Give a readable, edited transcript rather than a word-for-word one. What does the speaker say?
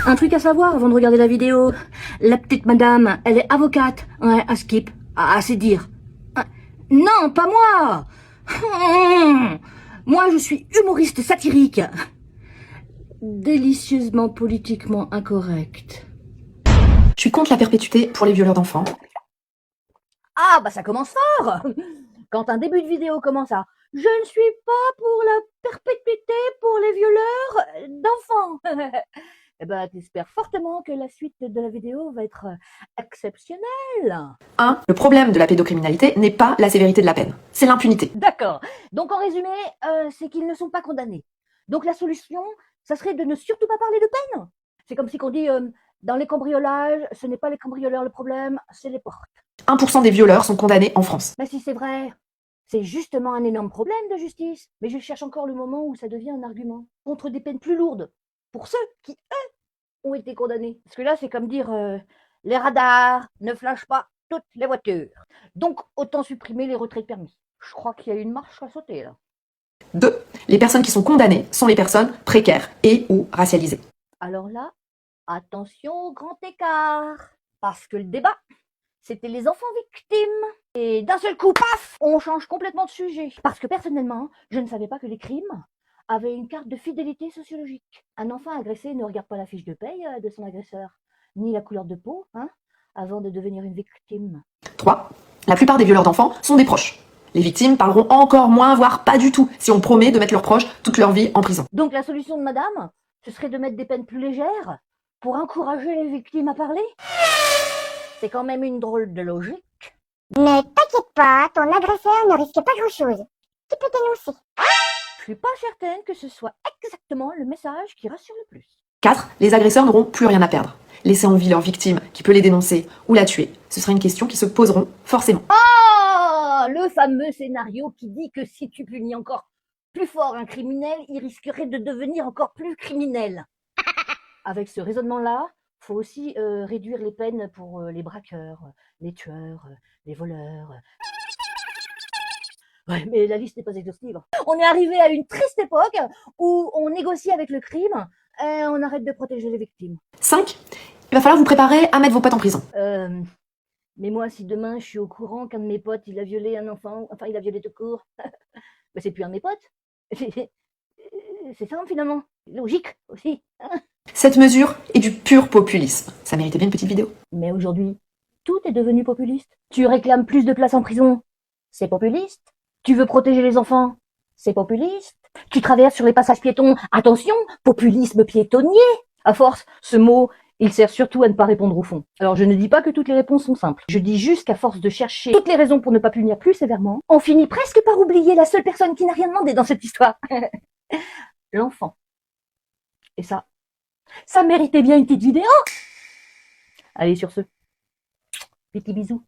Un truc à savoir avant de regarder la vidéo. La petite madame, elle est avocate. Ouais, à Skip. À c'est dire. Non, pas moi. Moi, je suis humoriste satirique. Délicieusement politiquement incorrect. Je suis contre la perpétuité pour les violeurs d'enfants. Ah, bah ça commence fort. Quand un début de vidéo commence à « Je ne suis pas pour la perpétuité pour les violeurs d'enfants », eh ben, t'espères fortement que la suite de la vidéo va être exceptionnelle. 1. Le problème de la pédocriminalité n'est pas la sévérité de la peine, c'est l'impunité. D'accord. Donc en résumé, c'est qu'ils ne sont pas condamnés. Donc la solution, ça serait de ne surtout pas parler de peine. C'est comme si on dit dans les cambriolages, ce n'est pas les cambrioleurs le problème, c'est les portes. 1% des violeurs sont condamnés en France. Mais si c'est vrai, c'est justement un énorme problème de justice. Mais je cherche encore le moment où ça devient un argument contre des peines plus lourdes pour ceux qui, eux, ont été condamnés. Parce que là, c'est comme dire les radars ne flashent pas toutes les voitures. Donc, autant supprimer les retraits de permis. Je crois qu'il y a une marche à sauter, là. 2. Les personnes qui sont condamnées sont les personnes précaires et ou racialisées. Alors là, attention au grand écart. Parce que le débat, c'était les enfants victimes. Et d'un seul coup, paf, on change complètement de sujet. Parce que personnellement, je ne savais pas que les crimes avaient une carte de fidélité sociologique. Un enfant agressé ne regarde pas la fiche de paye de son agresseur, ni la couleur de peau, avant de devenir une victime. 3. La plupart des violeurs d'enfants sont des proches. Les victimes parleront encore moins, voire pas du tout, si on promet de mettre leurs proches toute leur vie en prison. Donc la solution de madame, ce serait de mettre des peines plus légères pour encourager les victimes à parler? C'est quand même une drôle de logique. Mais t'inquiète pas, ton agresseur ne risque pas grand-chose. Tu peux dénoncer. Je suis pas certaine que ce soit exactement le message qui rassure le plus. 4. Les agresseurs n'auront plus rien à perdre. Laisser en vie leur victime qui peut les dénoncer ou la tuer, ce sera une question qui se poseront forcément. Oh, le fameux scénario qui dit que si tu punis encore plus fort un criminel, il risquerait de devenir encore plus criminel. Avec ce raisonnement-là, faut aussi réduire les peines pour les braqueurs, les tueurs, les voleurs. Ouais, mais la liste n'est pas exhaustive. On est arrivé à une triste époque où on négocie avec le crime et on arrête de protéger les victimes. 5. Il va falloir vous préparer à mettre vos potes en prison. Mais moi, si demain je suis au courant qu'un de mes potes, il a violé un enfant, enfin il a violé tout court, ben, c'est plus un de mes potes. C'est simple finalement. Logique aussi. Cette mesure est du pur populisme. Ça méritait bien une petite vidéo. Mais aujourd'hui, tout est devenu populiste. Tu réclames plus de places en prison, c'est populiste. Tu veux protéger les enfants, c'est populiste. Tu traverses sur les passages piétons, attention, populisme piétonnier. À force, ce mot, il sert surtout à ne pas répondre au fond. Alors je ne dis pas que toutes les réponses sont simples. Je dis juste qu'à force de chercher toutes les raisons pour ne pas punir plus sévèrement, on finit presque par oublier la seule personne qui n'a rien demandé dans cette histoire. L'enfant. Et ça méritait bien une petite vidéo. Allez, sur ce, petit bisou.